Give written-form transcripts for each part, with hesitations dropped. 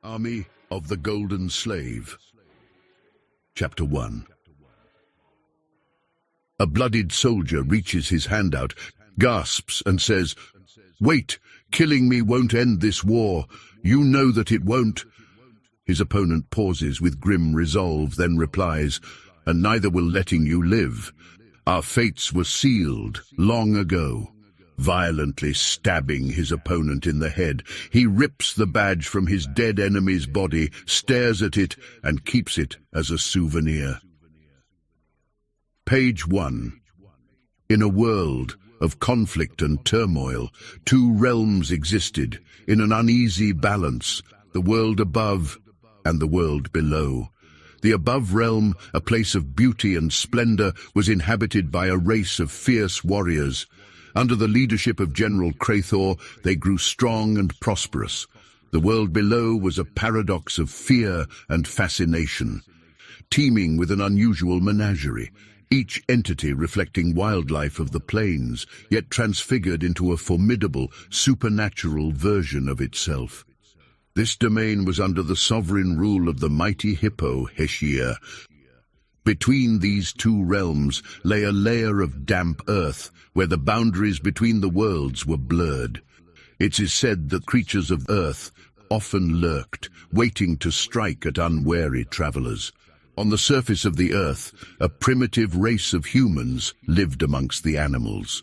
Army of the Golden Slave. Chapter 1. A bloodied soldier reaches his hand out, gasps and says, "Wait, killing me won't end this war. You know that it won't." His opponent pauses with grim resolve, then replies, "And neither will letting you live. Our fates were sealed long ago." Violently stabbing his opponent in the head, he rips the badge from his dead enemy's body, stares at it, and keeps it as a souvenir. Page 1. In a world of conflict and turmoil, two realms existed, in an uneasy balance, the world above and the world below. The above realm, a place of beauty and splendor, was inhabited by a race of fierce warriors. Under the leadership of General Crathor, they grew strong and prosperous. The world below was a paradox of fear and fascination, teeming with an unusual menagerie, each entity reflecting wildlife of the plains, yet transfigured into a formidable, supernatural version of itself. This domain was under the sovereign rule of the mighty hippo Heshir. Between these two realms lay a layer of damp earth, where the boundaries between the worlds were blurred. It is said that creatures of earth often lurked, waiting to strike at unwary travelers. On the surface of the earth, a primitive race of humans lived amongst the animals.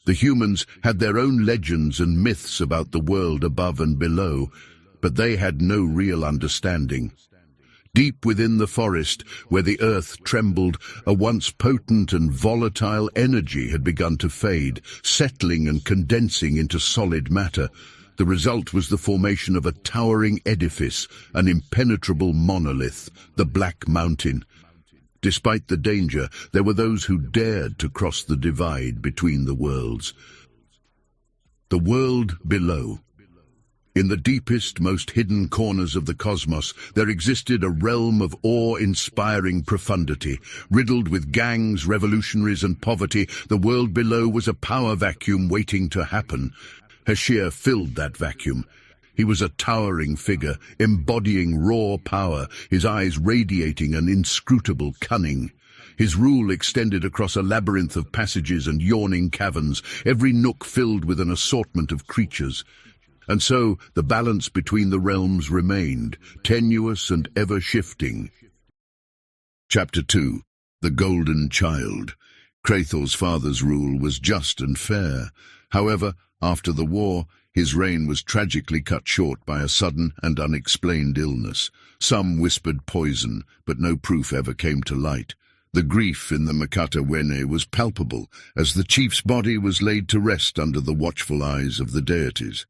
The humans had their own legends and myths about the world above and below, but they had no real understanding. Deep within the forest, where the earth trembled, a once potent and volatile energy had begun to fade, settling and condensing into solid matter. The result was the formation of a towering edifice, an impenetrable monolith, the Black Mountain. Despite the danger, there were those who dared to cross the divide between the worlds. The world below. In the deepest, most hidden corners of the cosmos, there existed a realm of awe-inspiring profundity. Riddled with gangs, revolutionaries, and poverty, the world below was a power vacuum waiting to happen. Heshir filled that vacuum. He was a towering figure, embodying raw power, his eyes radiating an inscrutable cunning. His rule extended across a labyrinth of passages and yawning caverns, every nook filled with an assortment of creatures. And so the balance between the realms remained, tenuous and ever-shifting. Chapter 2. The Golden Child. Crathor's father's rule was just and fair. However, after the war, his reign was tragically cut short by a sudden and unexplained illness. Some whispered poison, but no proof ever came to light. The grief in the Makata Wene was palpable, as the chief's body was laid to rest under the watchful eyes of the deities.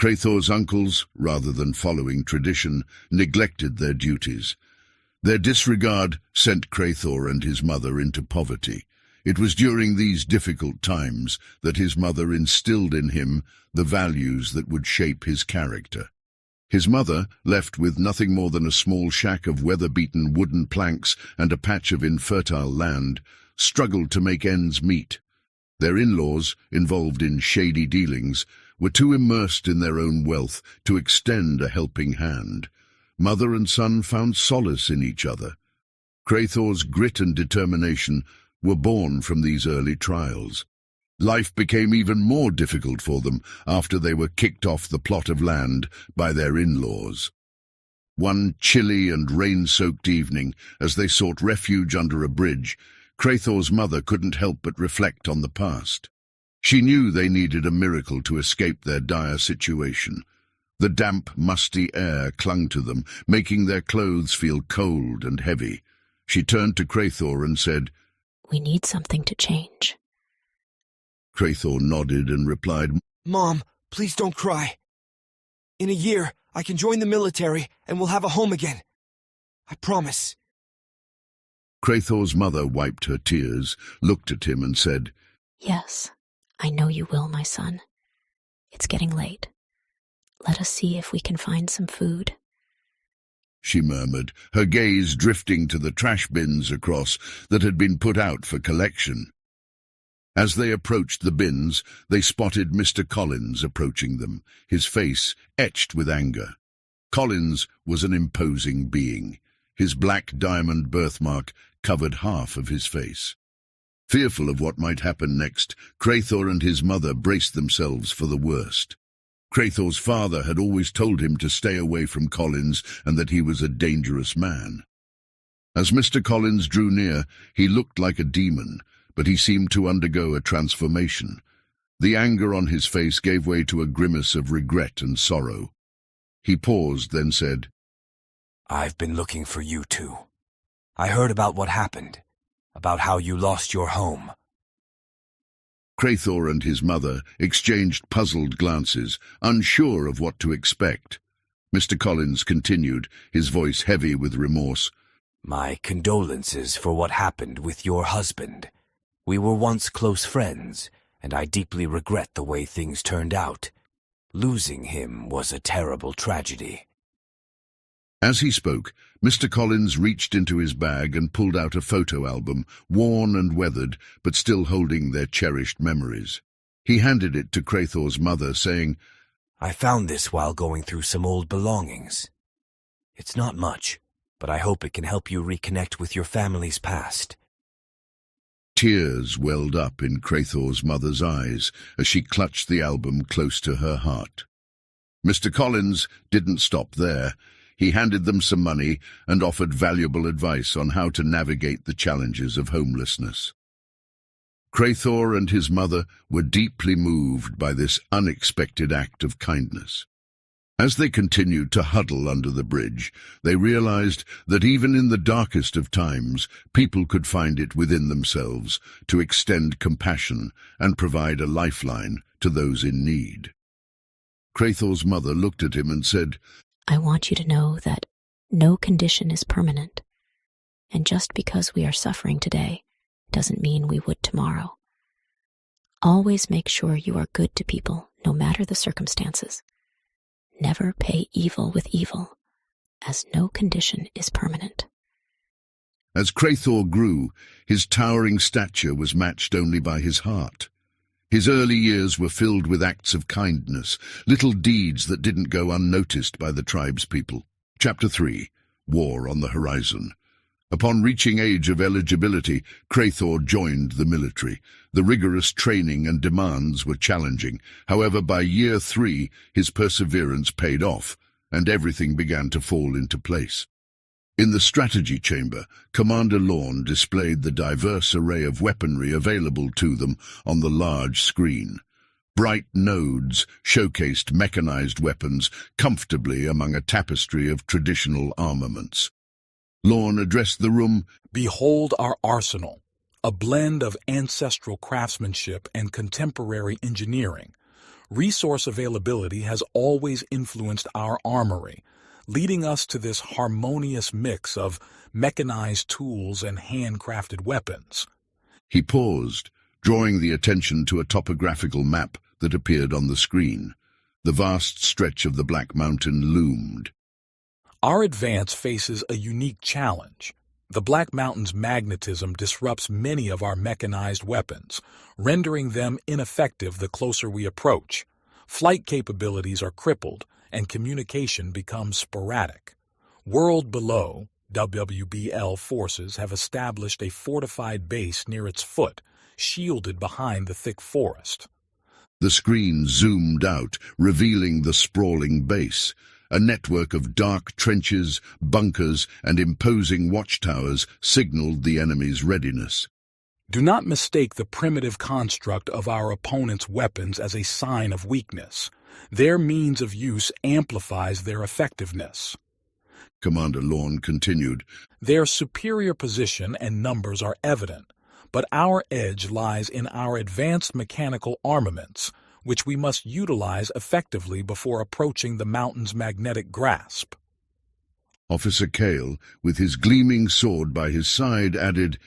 Crathor's uncles, rather than following tradition, neglected their duties. Their disregard sent Crathor and his mother into poverty. It was during these difficult times that his mother instilled in him the values that would shape his character. His mother, left with nothing more than a small shack of weather-beaten wooden planks and a patch of infertile land, struggled to make ends meet. Their in-laws, involved in shady dealings, were too immersed in their own wealth to extend a helping hand. Mother and son found solace in each other. Crathor's grit and determination were born from these early trials. Life became even more difficult for them after they were kicked off the plot of land by their in-laws. One chilly and rain-soaked evening, as they sought refuge under a bridge, Crathor's mother couldn't help but reflect on the past. She knew they needed a miracle to escape their dire situation. The damp, musty air clung to them, making their clothes feel cold and heavy. She turned to Crathor and said, "We need something to change." Crathor nodded and replied, "Mom, please don't cry. In a year, I can join the military and we'll have a home again. I promise." Crathor's mother wiped her tears, looked at him and said, "Yes, I know you will, my son. It's getting late. Let us see if we can find some food." She murmured, her gaze drifting to the trash bins across that had been put out for collection. As they approached the bins, they spotted Mr. Collins approaching them, his face etched with anger. Collins was an imposing being. His black diamond birthmark covered half of his face. Fearful of what might happen next, Crathor and his mother braced themselves for the worst. Crathor's father had always told him to stay away from Collins and that he was a dangerous man. As Mr. Collins drew near, he looked like a demon, but he seemed to undergo a transformation. The anger on his face gave way to a grimace of regret and sorrow. He paused, then said, "I've been looking for you two. I heard about what happened, about how you lost your home." Crathor and his mother exchanged puzzled glances, unsure of what to expect. Mr. Collins continued, his voice heavy with remorse. "My condolences for what happened with your husband. We were once close friends, and I deeply regret the way things turned out. Losing him was a terrible tragedy." As he spoke, Mr. Collins reached into his bag and pulled out a photo album, worn and weathered, but still holding their cherished memories. He handed it to Crathor's mother, saying, "I found this while going through some old belongings. It's not much, but I hope it can help you reconnect with your family's past." Tears welled up in Crathor's mother's eyes as she clutched the album close to her heart. Mr. Collins didn't stop there. He handed them some money and offered valuable advice on how to navigate the challenges of homelessness. Crathor and his mother were deeply moved by this unexpected act of kindness. As they continued to huddle under the bridge, they realized that even in the darkest of times, people could find it within themselves to extend compassion and provide a lifeline to those in need. Crathor's mother looked at him and said, I want you to know that no condition is permanent, and just because we are suffering today doesn't mean we would tomorrow. Always make sure you are good to people, no matter the circumstances. Never pay evil with evil, as no condition is permanent. As Crathor grew, his towering stature was matched only by his heart. His early years were filled with acts of kindness, little deeds that didn't go unnoticed by the tribe's people. Chapter 3. War on the Horizon. Upon reaching age of eligibility, Crathor joined the military. The rigorous training and demands were challenging. However, by year 3, his perseverance paid off, and everything began to fall into place. In the strategy chamber, Commander Lorne displayed the diverse array of weaponry available to them on the large screen. Bright nodes showcased mechanized weapons comfortably among a tapestry of traditional armaments. Lorne addressed the room. "Behold our arsenal, a blend of ancestral craftsmanship and contemporary engineering. Resource availability has always influenced our armory, leading us to this harmonious mix of mechanized tools and handcrafted weapons." He paused, drawing the attention to a topographical map that appeared on the screen. The vast stretch of the Black Mountain loomed. Our advance faces a unique challenge. The Black Mountain's magnetism disrupts many of our mechanized weapons, rendering them ineffective the closer we approach. Flight capabilities are crippled, and communication becomes sporadic. World below, WBL forces have established a fortified base near its foot, shielded behind the thick forest. The screen zoomed out, revealing the sprawling base. A network of dark trenches, bunkers, and imposing watchtowers signaled the enemy's readiness. Do not mistake the primitive construct of our opponent's weapons as a sign of weakness. Their means of use amplifies their effectiveness. Commander Lorne continued. Their superior position and numbers are evident, but our edge lies in our advanced mechanical armaments, which we must utilize effectively before approaching the mountain's magnetic grasp. Officer Cale, with his gleaming sword by his side, added,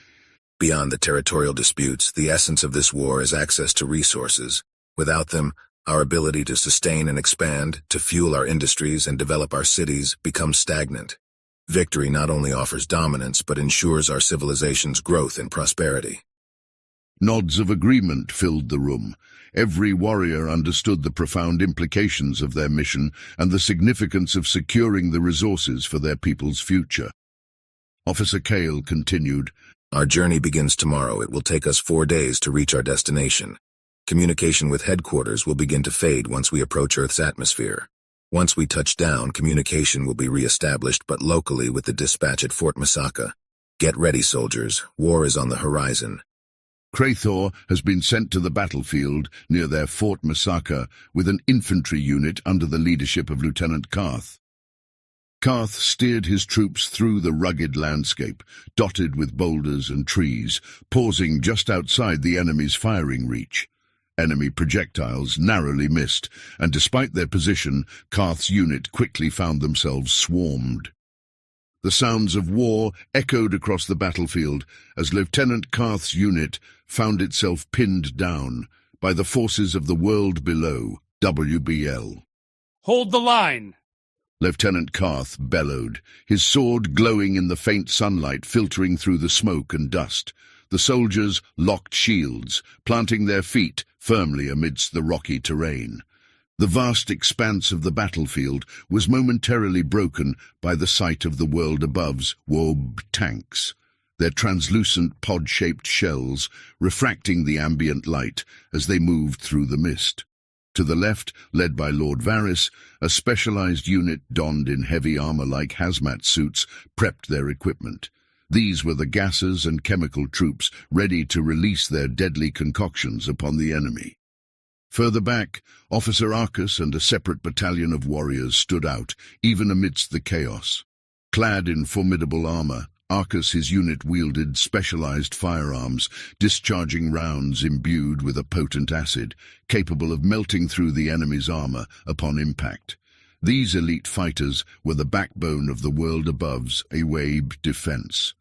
Beyond the territorial disputes, the essence of this war is access to resources. Without them, our ability to sustain and expand, to fuel our industries and develop our cities, becomes stagnant. Victory not only offers dominance, but ensures our civilization's growth and prosperity. Nods of agreement filled the room. Every warrior understood the profound implications of their mission and the significance of securing the resources for their people's future. Officer Cale continued, Our journey begins tomorrow. It will take us 4 days to reach our destination. Communication with headquarters will begin to fade once we approach Earth's atmosphere. Once we touch down, communication will be re-established, but locally with the dispatch at Fort Masaka. Get ready, soldiers. War is on the horizon. Krathor has been sent to the battlefield near their Fort Masaka with an infantry unit under the leadership of Lieutenant Karth. Karth steered his troops through the rugged landscape, dotted with boulders and trees, pausing just outside the enemy's firing reach. Enemy projectiles narrowly missed, and despite their position, Karth's unit quickly found themselves swarmed. The sounds of war echoed across the battlefield as Lieutenant Karth's unit found itself pinned down by the forces of the world below, WBL. Hold the line! Lieutenant Karth bellowed, his sword glowing in the faint sunlight filtering through the smoke and dust. The soldiers locked shields, planting their feet firmly amidst the rocky terrain. The vast expanse of the battlefield was momentarily broken by the sight of the world above's Wob tanks, their translucent pod-shaped shells refracting the ambient light as they moved through the mist. To the left, led by Lord Varys, a specialized unit donned in heavy armor like hazmat suits prepped their equipment. These were the gases and chemical troops ready to release their deadly concoctions upon the enemy. Further back, Officer Arcus and a separate battalion of warriors stood out, even amidst the chaos. Clad in formidable armor, Arcus, his unit wielded specialized firearms, discharging rounds imbued with a potent acid, capable of melting through the enemy's armor upon impact. These elite fighters were the backbone of the world above's AWAB defense.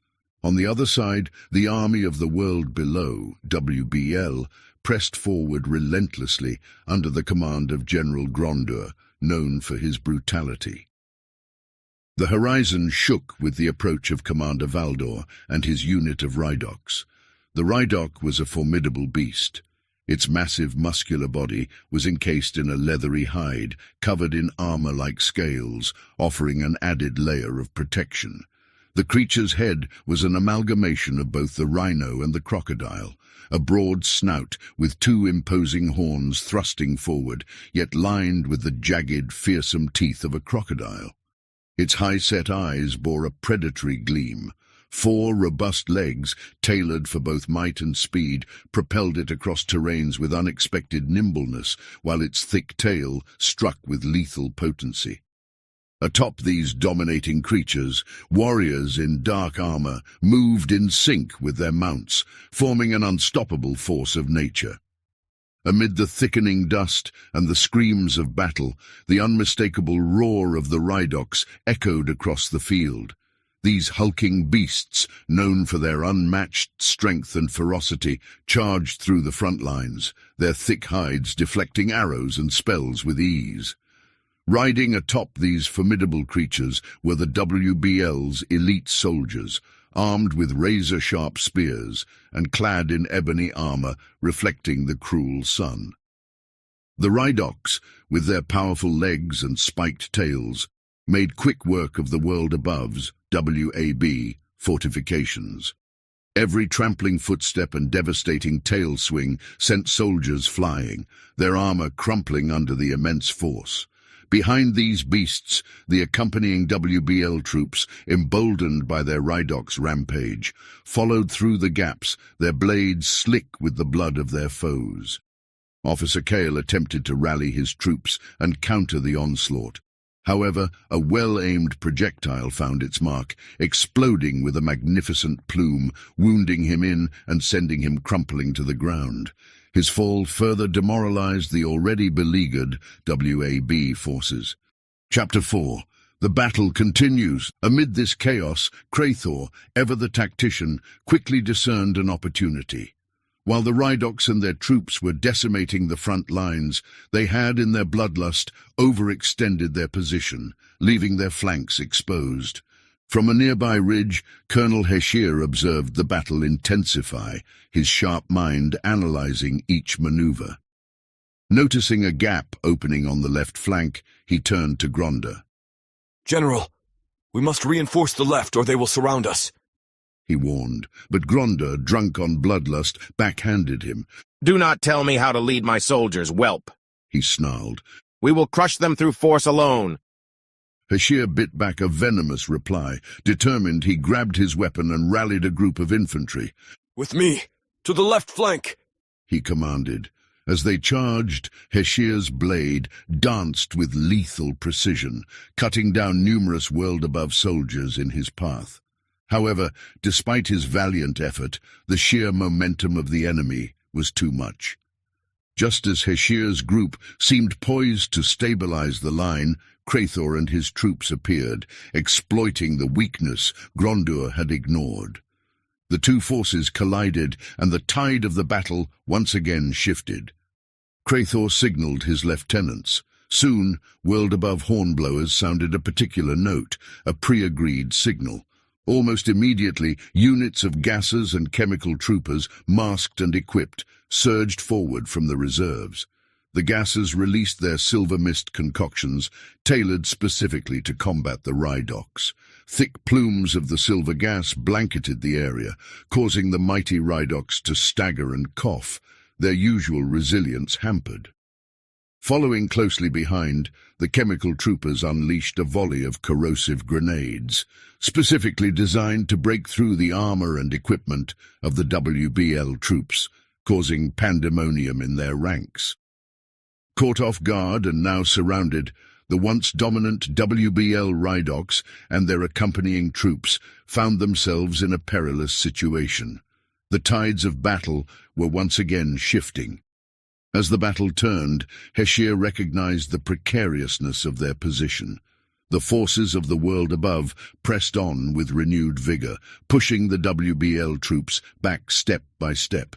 On the other side, the army of the world below, WBL, pressed forward relentlessly under the command of General Grondeur, known for his brutality. The horizon shook with the approach of Commander Valdor and his unit of Rhydocs. The Rhydoc was a formidable beast. Its massive muscular body was encased in a leathery hide, covered in armor-like scales, offering an added layer of protection. The creature's head was an amalgamation of both the rhino and the crocodile, a broad snout with 2 imposing horns thrusting forward, yet lined with the jagged, fearsome teeth of a crocodile. Its high-set eyes bore a predatory gleam. 4 robust legs, tailored for both might and speed, propelled it across terrains with unexpected nimbleness, while its thick tail struck with lethal potency. Atop these dominating creatures, warriors in dark armor moved in sync with their mounts, forming an unstoppable force of nature. Amid the thickening dust and the screams of battle, the unmistakable roar of the Rhydocs echoed across the field. These hulking beasts, known for their unmatched strength and ferocity, charged through the front lines, their thick hides deflecting arrows and spells with ease. Riding atop these formidable creatures were the WBL's elite soldiers, armed with razor-sharp spears and clad in ebony armor reflecting the cruel sun. The Rhydocs, with their powerful legs and spiked tails, made quick work of the world above's WAB fortifications. Every trampling footstep and devastating tail swing sent soldiers flying, their armor crumpling under the immense force. Behind these beasts, the accompanying WBL troops, emboldened by their Rhydocs' rampage, followed through the gaps, their blades slick with the blood of their foes. Officer Cale attempted to rally his troops and counter the onslaught. However, a well-aimed projectile found its mark, exploding with a magnificent plume, wounding him in and sending him crumpling to the ground. His fall further demoralized the already beleaguered WAB forces. Chapter 4. The battle continues. Amid this chaos, Krathor, ever the tactician, quickly discerned an opportunity. While the Rhydocs and their troops were decimating the front lines, they had, in their bloodlust, overextended their position, leaving their flanks exposed. From a nearby ridge, Colonel Heshir observed the battle intensify, his sharp mind analyzing each maneuver. Noticing a gap opening on the left flank, he turned to Gronda. "General, we must reinforce the left or they will surround us," he warned, but Gronda, drunk on bloodlust, backhanded him. "Do not tell me how to lead my soldiers, whelp," he snarled. "We will crush them through force alone." Heshir bit back a venomous reply. Determined, he grabbed his weapon and rallied a group of infantry. "With me, to the left flank," he commanded. As they charged, Heshir's blade danced with lethal precision, cutting down numerous world-above soldiers in his path. However, despite his valiant effort, the sheer momentum of the enemy was too much. Just as Heshir's group seemed poised to stabilize the line, Krathor and his troops appeared, exploiting the weakness Grondur had ignored. The two forces collided, and the tide of the battle once again shifted. Krathor signaled his lieutenants. Soon, world-above hornblowers sounded a particular note, a pre-agreed signal. Almost immediately, units of gases and chemical troopers, masked and equipped, surged forward from the reserves. The gases released their silver mist concoctions, tailored specifically to combat the Rhydocs. Thick plumes of the silver gas blanketed the area, causing the mighty Rhydocs to stagger and cough, their usual resilience hampered. Following closely behind, the chemical troopers unleashed a volley of corrosive grenades, specifically designed to break through the armor and equipment of the WBL troops, causing pandemonium in their ranks. Caught off guard and now surrounded, the once dominant WBL Rhydocs and their accompanying troops found themselves in a perilous situation. The tides of battle were once again shifting. As the battle turned, Heshir recognized the precariousness of their position. The forces of the world above pressed on with renewed vigor, pushing the WBL troops back step by step.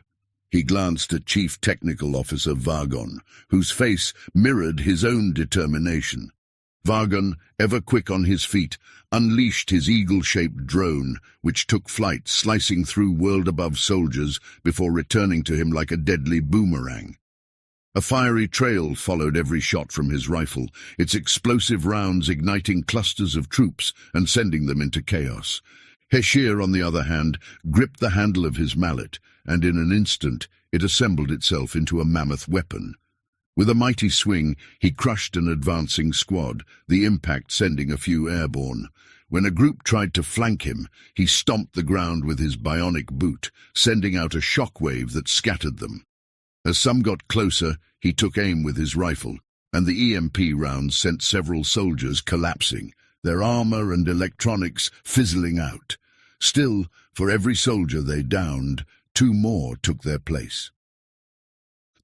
He glanced at Chief Technical Officer Vargon, whose face mirrored his own determination. Vargon, ever quick on his feet, unleashed his eagle-shaped drone, which took flight, slicing through world-above soldiers before returning to him like a deadly boomerang. A fiery trail followed every shot from his rifle, its explosive rounds igniting clusters of troops and sending them into chaos. Heshir, on the other hand, gripped the handle of his mallet, and in an instant it assembled itself into a mammoth weapon. With a mighty swing, he crushed an advancing squad, the impact sending a few airborne. When a group tried to flank him, he stomped the ground with his bionic boot, sending out a shockwave that scattered them. As some got closer, he took aim with his rifle, and the EMP rounds sent several soldiers collapsing, their armor and electronics fizzling out. Still, for every soldier they downed, 2 more took their place.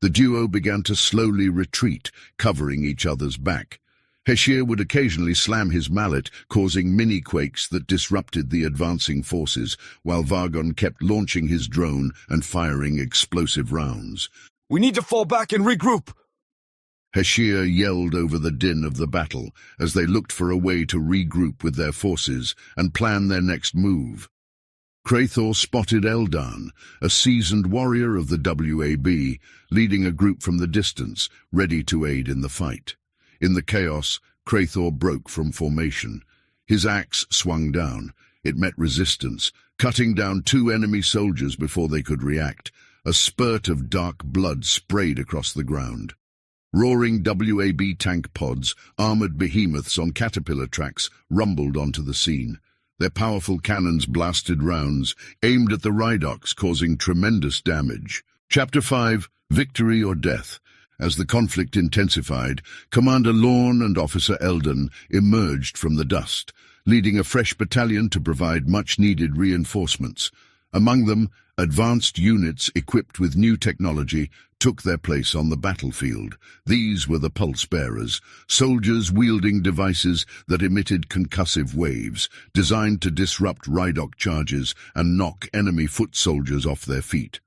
The duo began to slowly retreat, covering each other's back. Heshir would occasionally slam his mallet, causing mini-quakes that disrupted the advancing forces, while Vargon kept launching his drone and firing explosive rounds. "We need to fall back and regroup," Heshir yelled over the din of the battle as they looked for a way to regroup with their forces and plan their next move. Krathor spotted Eldan, a seasoned warrior of the WAB, leading a group from the distance, ready to aid in the fight. In the chaos, Krathor broke from formation. His axe swung down. It met resistance, cutting down 2 enemy soldiers before they could react. A spurt of dark blood sprayed across the ground. Roaring WAB tank pods, armored behemoths on caterpillar tracks, rumbled onto the scene. Their powerful cannons blasted rounds, aimed at the Rhydocs, causing tremendous damage. Chapter 5, Victory or Death. As the conflict intensified, Commander Lorne and Officer Eldon emerged from the dust, leading a fresh battalion to provide much-needed reinforcements. Among them, advanced units equipped with new technology took their place on the battlefield. These were the pulse bearers, soldiers wielding devices that emitted concussive waves, designed to disrupt Rhydoc charges and knock enemy foot soldiers off their feet.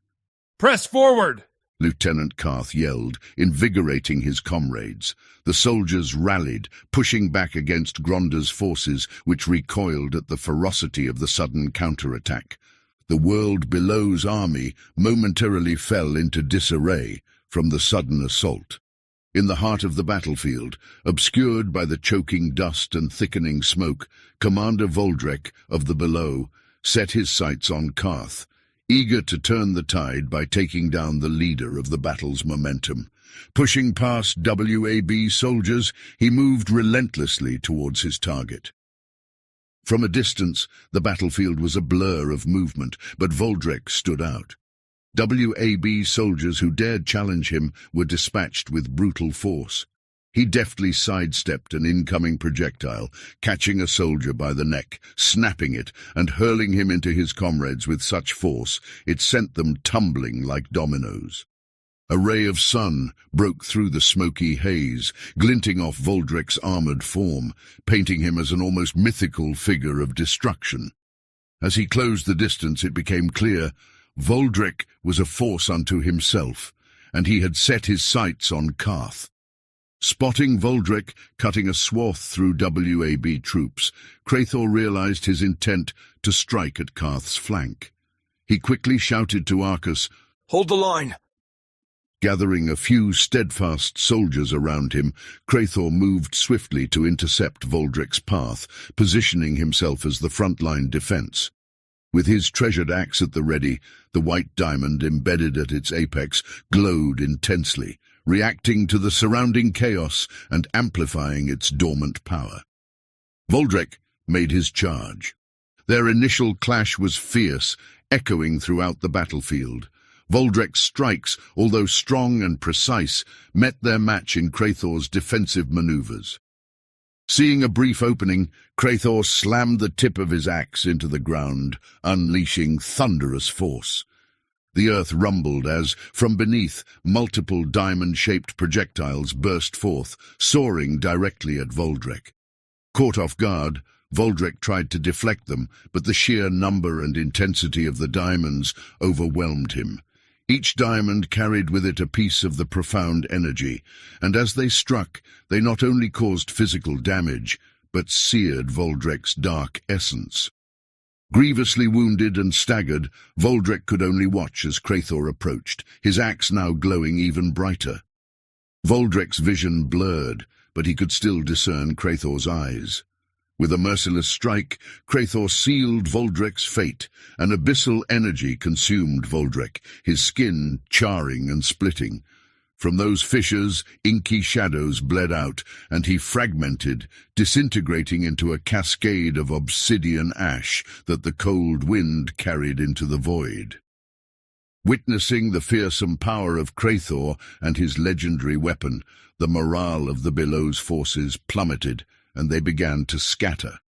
Press forward! Lieutenant Karth yelled, invigorating his comrades. The soldiers rallied, pushing back against Gronda's forces, which recoiled at the ferocity of the sudden counterattack. The world below's army momentarily fell into disarray from the sudden assault. In the heart of the battlefield, obscured by the choking dust and thickening smoke, Commander Voldrek of the Below set his sights on Karth, eager to turn the tide by taking down the leader of the battle's momentum. Pushing past WAB soldiers, he moved relentlessly towards his target. From a distance, the battlefield was a blur of movement, but Voldrek stood out. WAB soldiers who dared challenge him were dispatched with brutal force. He deftly sidestepped an incoming projectile, catching a soldier by the neck, snapping it, and hurling him into his comrades with such force it sent them tumbling like dominoes. A ray of sun broke through the smoky haze, glinting off Voldrek's armored form, painting him as an almost mythical figure of destruction. As he closed the distance, it became clear Voldrek was a force unto himself, and he had set his sights on Karth. Spotting Voldrek cutting a swath through WAB troops, Krathor realized his intent to strike at Karth's flank. He quickly shouted to Arcus, "Hold the line!" Gathering a few steadfast soldiers around him, Krathor moved swiftly to intercept Voldrek's path, positioning himself as the front-line defense. With his treasured axe at the ready, the white diamond embedded at its apex glowed intensely, reacting to the surrounding chaos and amplifying its dormant power. Voldrek made his charge. Their initial clash was fierce, echoing throughout the battlefield. Voldrek's strikes, although strong and precise, met their match in Krathor's defensive maneuvers. Seeing a brief opening, Krathor slammed the tip of his axe into the ground, unleashing thunderous force. The earth rumbled as, from beneath, multiple diamond-shaped projectiles burst forth, soaring directly at Voldrek. Caught off guard, Voldrek tried to deflect them, but the sheer number and intensity of the diamonds overwhelmed him. Each diamond carried with it a piece of the profound energy, and as they struck, they not only caused physical damage, but seared Voldrek's dark essence. Grievously wounded and staggered, Voldrek could only watch as Krathor approached, his axe now glowing even brighter. Voldrek's vision blurred, but he could still discern Krathor's eyes. With a merciless strike, Krathor sealed Voldrek's fate. An abyssal energy consumed Voldrek, his skin charring and splitting. From those fissures, inky shadows bled out, and he fragmented, disintegrating into a cascade of obsidian ash that the cold wind carried into the void. Witnessing the fearsome power of Krathor and his legendary weapon, the morale of the Below's forces plummeted, and they began to scatter.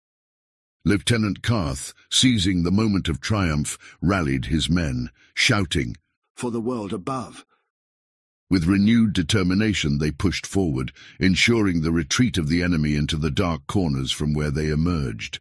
Lieutenant Karth, seizing the moment of triumph, rallied his men, shouting, "For the world above!" With renewed determination they pushed forward, ensuring the retreat of the enemy into the dark corners from where they emerged.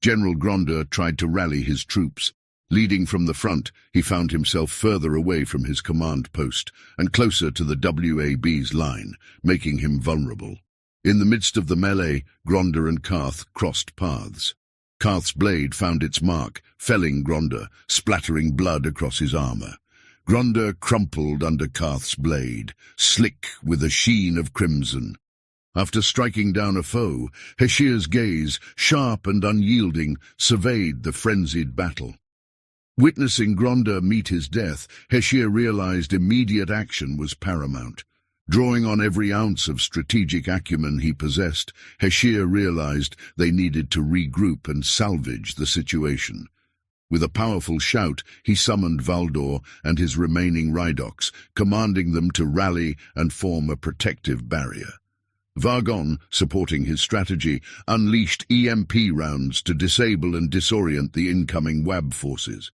General Gronda tried to rally his troops. Leading from the front, he found himself further away from his command post and closer to the WAB's line, making him vulnerable. In the midst of the melee, Gronda and Karth crossed paths. Karth's blade found its mark, felling Gronda, splattering blood across his armor. Gronda crumpled under Karth's blade, slick with a sheen of crimson. After striking down a foe, Heshir's gaze, sharp and unyielding, surveyed the frenzied battle. Witnessing Gronda meet his death, Heshir realized immediate action was paramount. Drawing on every ounce of strategic acumen he possessed, Heshir realized they needed to regroup and salvage the situation. With a powerful shout, he summoned Valdor and his remaining Rhydocs, commanding them to rally and form a protective barrier. Vargon, supporting his strategy, unleashed EMP rounds to disable and disorient the incoming WAB forces.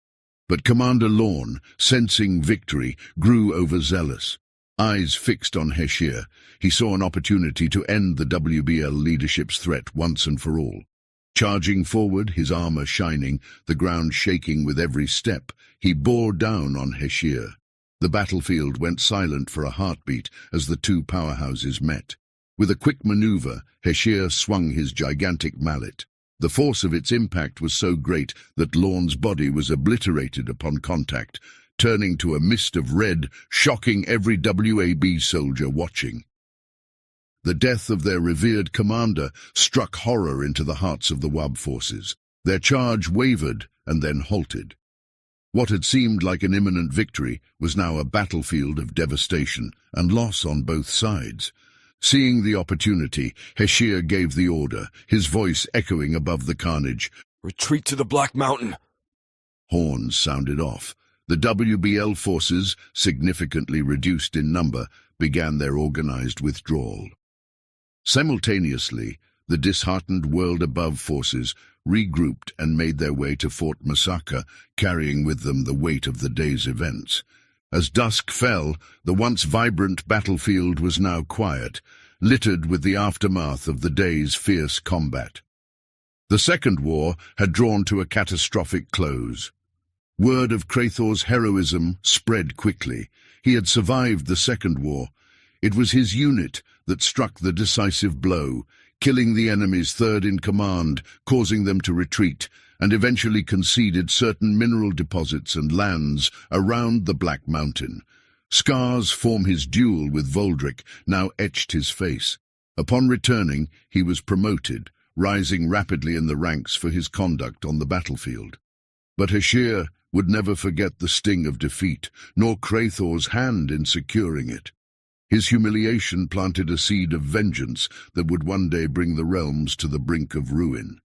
But Commander Lorne, sensing victory, grew overzealous. Eyes fixed on Heshir, he saw an opportunity to end the WBL leadership's threat once and for all. Charging forward, his armor shining, the ground shaking with every step, he bore down on Heshir. The battlefield went silent for a heartbeat as the two powerhouses met. With a quick maneuver, Heshir swung his gigantic mallet. The force of its impact was so great that Lorne's body was obliterated upon contact, turning to a mist of red, shocking every WAB soldier watching. The death of their revered commander struck horror into the hearts of the WAB forces. Their charge wavered and then halted. What had seemed like an imminent victory was now a battlefield of devastation and loss on both sides. Seeing the opportunity, Heshir gave the order, his voice echoing above the carnage. Retreat to the Black Mountain. Horns sounded off. The WBL forces, significantly reduced in number, began their organized withdrawal. Simultaneously, the disheartened world above forces regrouped and made their way to Fort Masaka, carrying with them the weight of the day's events. As dusk fell, the once vibrant battlefield was now quiet, littered with the aftermath of the day's fierce combat. The Second War had drawn to a catastrophic close. Word of Krathor's heroism spread quickly. He had survived the Second War. It was his unit that struck the decisive blow, killing the enemy's third-in-command, causing them to retreat, and eventually conceded certain mineral deposits and lands around the Black Mountain. Scars from his duel with Voldrik now etched his face. Upon returning, he was promoted, rising rapidly in the ranks for his conduct on the battlefield. But Heshir would never forget the sting of defeat, nor Krathor's hand in securing it. His humiliation planted a seed of vengeance that would one day bring the realms to the brink of ruin.